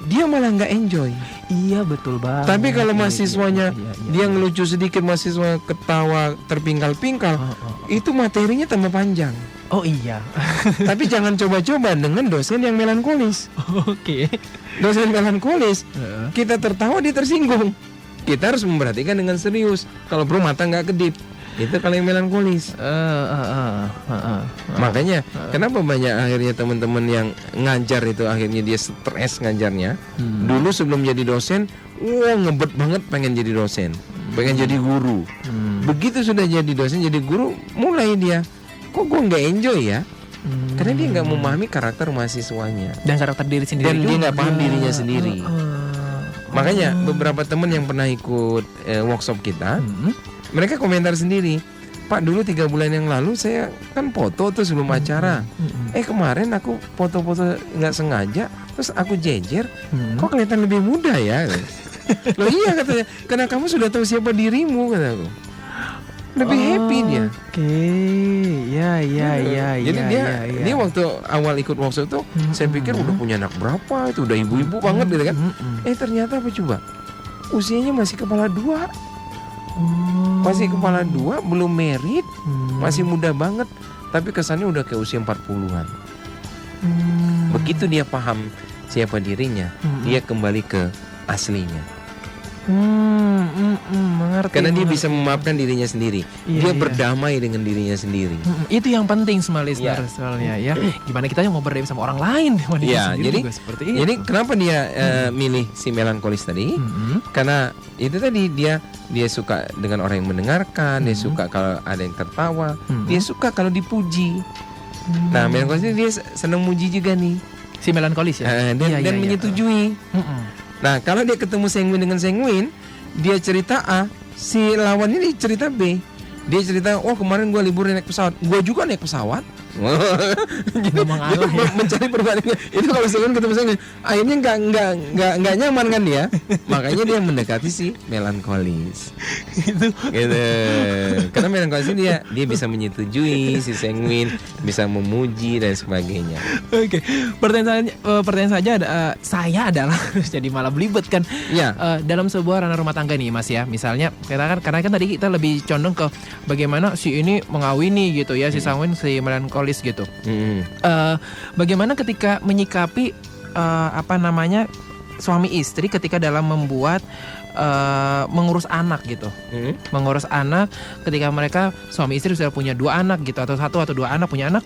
dia malah nggak enjoy. Iya, betul banget. Tapi kalau Iya, mahasiswanya iya. dia ngelucu sedikit, mahasiswa ketawa terpingkal-pingkal, itu materinya tambah panjang. Oh iya. Tapi jangan coba-coba dengan dosen yang melankolis. Oke. Dosen melankolis, kita tertawa dia tersinggung. Kita harus memperhatikan dengan serius. Kalau perlu mata nggak kedip. Itu kalau yang melankolis. Makanya kenapa banyak akhirnya teman-teman yang ngajar itu akhirnya dia stres ngajarnya. Dulu sebelum jadi dosen, ngebet banget pengen jadi dosen, pengen jadi guru. Begitu sudah jadi dosen, jadi guru, mulai dia, kok gue nggak enjoy ya? Karena dia nggak memahami karakter mahasiswanya. Dan karakter diri sendiri Dan dia juga. nggak paham dirinya sendiri. Makanya beberapa teman yang pernah ikut workshop kita, mereka komentar sendiri. Pak, dulu 3 bulan yang lalu saya kan foto tuh sebelum acara. Kemarin aku foto-foto nggak sengaja, terus aku jejer, kok kelihatan lebih muda ya? Loh iya katanya, karena kamu sudah tahu siapa dirimu, kataku. Lebih happy dia. Oke, ya. Jadi dia waktu awal ikut workshop tuh, saya pikir udah punya anak berapa, itu udah ibu-ibu banget gitu kan. Ternyata apa coba? Usianya masih kepala 2. Masih kepala 2, belum married, masih muda banget, tapi kesannya udah kayak usia 40-an. Begitu dia paham siapa dirinya, dia kembali ke aslinya. Mengerti. Karena dia bisa memaafkan dirinya sendiri. Dia berdamai dengan dirinya sendiri. Itu yang penting sama listener soalnya ya. Gimana kita yang mau berdamai sama orang lain? Jadi juga seperti itu. Jadi kenapa dia milih si melankolis tadi? Karena itu tadi dia suka dengan orang yang mendengarkan, dia suka kalau ada yang tertawa, dia suka kalau dipuji. Nah, melankolis ini dia senang muji juga nih. Si melankolis ya. Dan menyetujui. Nah, kalau dia ketemu sanguin dengan sanguin, dia cerita A, si lawannya dia cerita B. Dia cerita, kemarin gue libur naik pesawat, gue juga naik pesawat. Jadi mencari perbandingan. Itu kalau sanguin ketemu sanguin, akhirnya nggak nyaman kan dia. Makanya dia mendekati si melankolis. Gitu. Karena melankolis ini dia bisa menyetujui si sanguin, bisa memuji dan sebagainya. Oke. Pertanyaan saja saya adalah jadi malah belibet kan. Dalam sebuah ranah rumah tangga nih Mas ya. Misalnya karena kan tadi kita lebih condong ke bagaimana si ini mengawini gitu ya, si sanguin, si melankolis gitu. Bagaimana ketika menyikapi suami istri ketika dalam membuat mengurus anak gitu. Mengurus anak ketika mereka suami istri sudah punya 2 anak gitu, atau 1 atau 2 anak punya anak,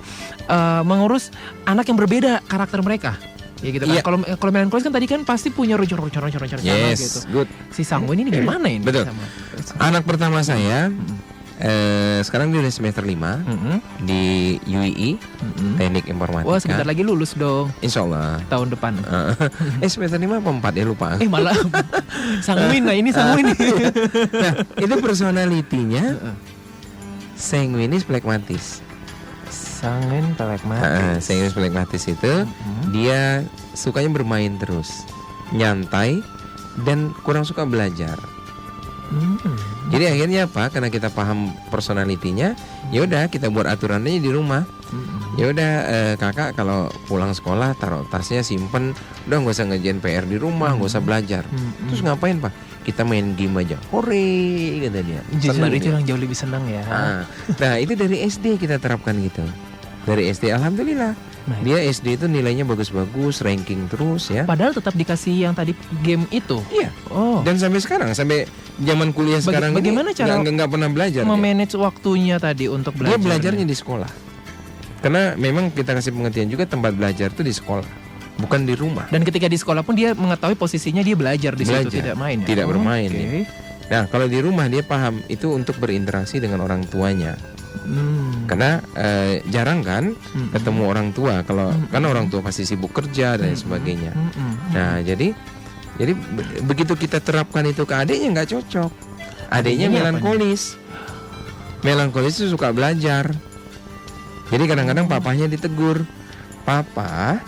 mengurus anak yang berbeda karakter mereka. Ya gitu kan. Kalau melankolis kan tadi kan pasti punya rencana gitu. Good. Si sanguin ini gimana ini? Betul. Anak pertama saya sekarang dia udah semester 5 di UII, Teknik Informatika. Wah, sebentar lagi lulus dong. Insyaallah tahun depan. Semester 5 apa 4 ya, lupa. Malah sanguin. Nah, ini sanguin. Nah, itu personalitinya sanguinis plekmatis. Sanguin plekmatis. Sanguinis plekmatis itu dia sukanya bermain terus, nyantai, dan kurang suka belajar. Jadi akhirnya apa? Karena kita paham personalitinya, ya udah kita buat aturannya di rumah. Ya udah kakak kalau pulang sekolah taruh tasnya, simpen, udah nggak usah ngerjain PR di rumah, nggak usah belajar. Terus ngapain Pak? Kita main game aja. Hore, kata dia. Justru itu yang jauh lebih senang ya. Nah itu dari SD kita terapkan gitu. Dari SD alhamdulillah. Nah, dia SD itu nilainya bagus-bagus, ranking terus ya. Padahal tetap dikasih yang tadi game itu. Iya. Dan sampai sekarang, sampai zaman kuliah sekarang bagaimana ini cara nggak pernah belajar. Memanage waktunya tadi untuk belajar. Dia belajarnya di sekolah. Karena memang kita kasih pengertian juga tempat belajar itu di sekolah, bukan di rumah. Dan ketika di sekolah pun dia mengetahui posisinya dia belajar di situ, tidak main ya. Tidak bermain. Ya. Nah, kalau di rumah dia paham itu untuk berinteraksi dengan orang tuanya. Karena jarang kan ketemu orang tua, karena orang tua pasti sibuk kerja dan sebagainya. Nah jadi begitu kita terapkan itu ke adiknya nggak cocok. Adiknya melankolis. Melankolis itu suka belajar. Jadi kadang-kadang papahnya ditegur, papa,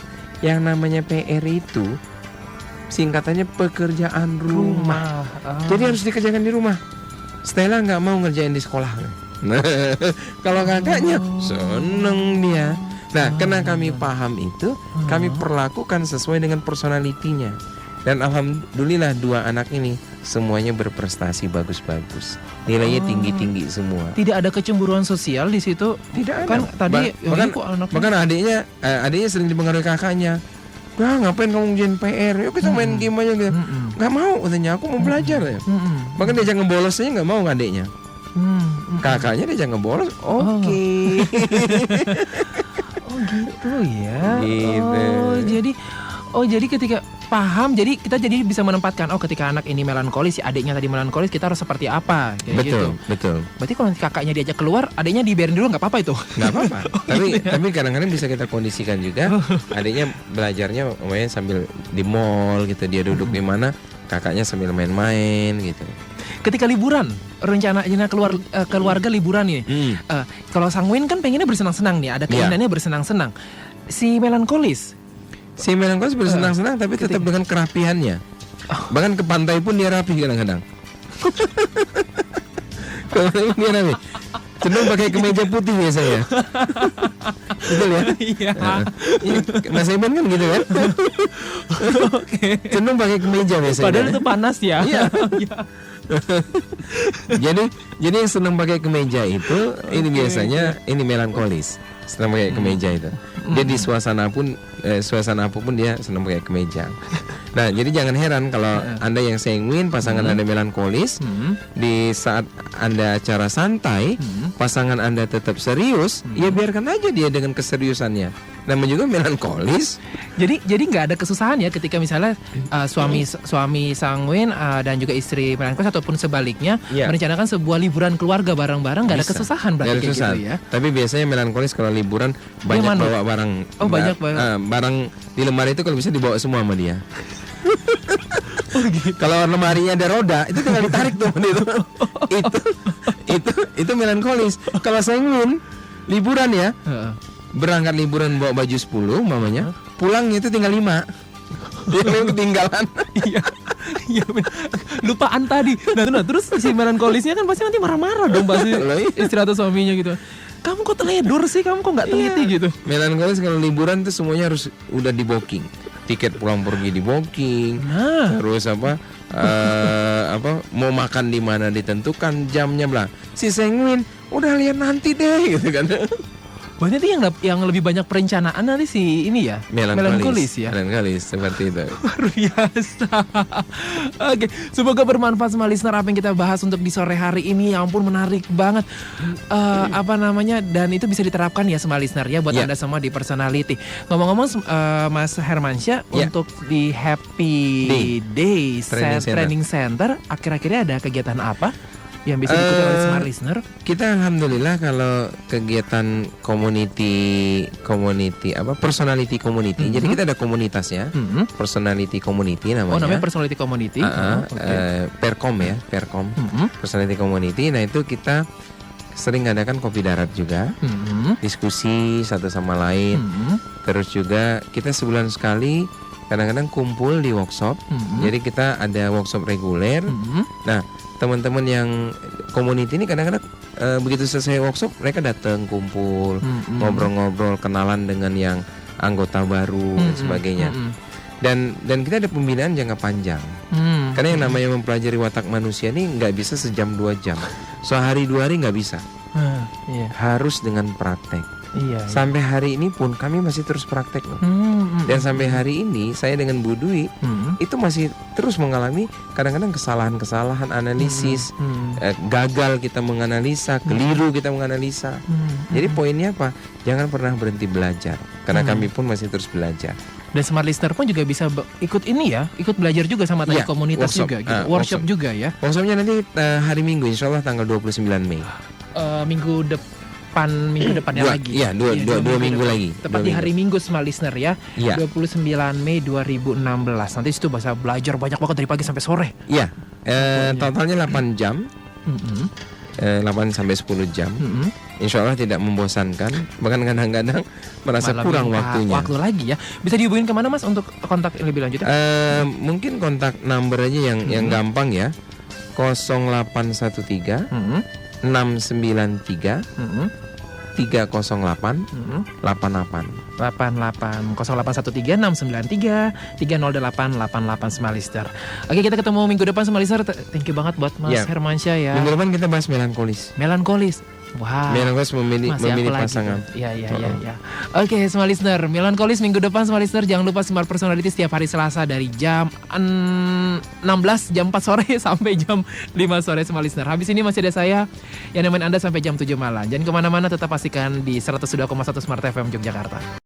yang namanya PR itu singkatannya pekerjaan rumah. Jadi harus dikerjakan di rumah. Stella nggak mau ngerjain di sekolah. Nah, kalau kakaknya seneng dia. Nah, karena kami paham itu, kami perlakukan sesuai dengan personalitinya. Dan alhamdulillah 2 anak ini semuanya berprestasi bagus-bagus. Nilainya tinggi-tinggi semua. Tidak ada kecemburuan sosial di situ. Tidak ada. Kan tadi bahkan adiknya sering dipengaruhi kakaknya. Wah, ngapain kamu ngerjain PR? Yuk kita main game aja gitu. Nggak mau katanya, aku mau belajar ya. Bahkan dia jangan bolos aja nggak mau adiknya. Kakaknya dia jangan bolos. Oke. Oh gitu ya. Gitu. Jadi ketika paham, jadi kita jadi bisa menempatkan, oh ketika anak ini melankolis, si adiknya tadi melankolis, kita harus seperti apa, kayak gitu. Betul. Berarti kalau kakaknya diajak keluar, adiknya dibiarin dulu nggak apa-apa itu? Nggak apa-apa. Gitu ya? Tapi kadang-kadang bisa kita kondisikan juga. Adiknya belajarnya sambil di mall gitu, dia duduk di mana, kakaknya sambil main-main gitu. Ketika liburan, rencananya keluarga liburan nih. Kalau sanguin kan pengennya bersenang-senang nih, ada keinginannya bersenang-senang. Si melankolis bersenang-senang tapi tetap dengan kerapihannya. Bahkan ke pantai pun dia rapi kadang-kadang. Kalau dia rapi, cenderung pakai kemeja putih biasanya. Betul ya? Iya. Mas Iban kan gitu kan? Cenderung pakai kemeja biasanya. Padahal itu panas ya. Iya. Jadi yang senang pakai kemeja itu ini biasanya ini melankolis. Senang pakai kemeja itu. Dia di suasana apapun dia senang pakai kemeja. Nah, jadi jangan heran kalau Anda yang sanguin, pasangan Anda melankolis, di saat Anda acara santai, pasangan Anda tetap serius, ya biarkan aja dia dengan keseriusannya. Namanya juga melankolis. Jadi nggak ada kesusahan ya ketika misalnya suami sanguin dan juga istri melankolis ataupun sebaliknya merencanakan sebuah liburan keluarga bareng-bareng, nggak ada kesusahan berarti kayak gitu ya. Tapi biasanya melankolis kalau liburan banyak bawa barang. Barang di lemari itu kalau bisa dibawa semua sama dia. Gitu. Kalau lemarinya ada roda, itu tinggal ditarik tuh itu melankolis. Kalau sanguin liburan ya, berangkat liburan bawa baju 10 mamanya, pulangnya itu tinggal 5. Dia memang ketinggalan. Iya benar. Lupaan tadi. Nah terus si melankolisnya kan pasti nanti marah-marah dong pasti istri atau suaminya gitu. Kamu kok teledor sih, kamu kok nggak teliti gitu. Melankolis kalau liburan tuh semuanya harus udah di booking. Tiket pulang pergi di booking. Terus mau makan di mana ditentukan jamnya bla. Si sanguin udah lihat nanti deh gitu kan. Berarti yang lebih banyak perencanaan nanti si ini ya, melankolis ya. Melankolis seperti itu. Luar biasa. Oke, semoga bermanfaat semua listener apa yang kita bahas untuk di sore hari ini. Ya ampun, menarik banget. Dan itu bisa diterapkan ya semua listener ya buat Anda semua di personality. Ngomong-ngomong Mas Hermansyah, untuk di Happy Days Training Center akhir-akhirnya ada kegiatan apa yang bisa diikuti oleh smart listener? Kita alhamdulillah kalau kegiatan personality community. Jadi kita ada komunitasnya. Personality community namanya. Oh, namanya personality community. Perkom. Personality community. Nah, itu kita sering adakan kopi darat juga. Diskusi satu sama lain. Terus juga kita sebulan sekali kadang-kadang kumpul di workshop. Jadi kita ada workshop reguler. Nah, teman-teman yang community ini kadang-kadang begitu selesai workshop mereka datang kumpul, ngobrol-ngobrol, kenalan dengan yang anggota baru dan sebagainya. Dan kita ada pembinaan jangka panjang. Karena yang namanya mempelajari watak manusia ini nggak bisa sejam 2 jam, sehari 2 hari nggak bisa. Harus dengan praktek. Sampai hari ini pun kami masih terus praktek loh. Dan sampai hari ini saya dengan Bu Dwi itu masih terus mengalami kadang-kadang kesalahan-kesalahan analisis, gagal kita menganalisa, keliru kita menganalisa. Jadi poinnya apa? Jangan pernah berhenti belajar, karena kami pun masih terus belajar. Dan smart listener pun juga bisa ikut ini ya, ikut belajar juga sama tadi komunitas workshop, juga gitu. Workshop juga ya. Workshopnya nanti hari Minggu, insya Allah tanggal 29 Mei. Minggu depannya lagi. Iya, dua minggu lagi. Tepat di hari Minggu smart listener ya. 29 Mei 2016. Nanti situ bisa belajar banyak banget dari pagi sampai sore. Iya. Totalnya 8 jam. 8 sampai 10 jam. Insya Allah tidak membosankan. Bahkan kadang-kadang merasa kurang waktunya. Waktu lagi ya. Bisa dihubungin kemana Mas untuk kontak lebih lanjut? Mungkin kontak number aja yang gampang ya. 0813 693 308 88 0813 693 308 88 Smalister. Oke, kita ketemu minggu depan Smalister. Thank you banget buat Mas Hermansyah ya. Minggu depan kita bahas melankolis. Wah, melankolis memilih pasangan. Iya. Oke, Smart Listener, melankolis minggu depan Smart Listener. Jangan lupa Smart Personality setiap hari Selasa dari jam 16 jam 4 sore sampai jam 5 sore Smart Listener. Habis ini masih ada saya yang nemenin Anda sampai jam 7 malam. Jangan kemana-mana, tetap pastikan di 102,1 Smart FM Yogyakarta.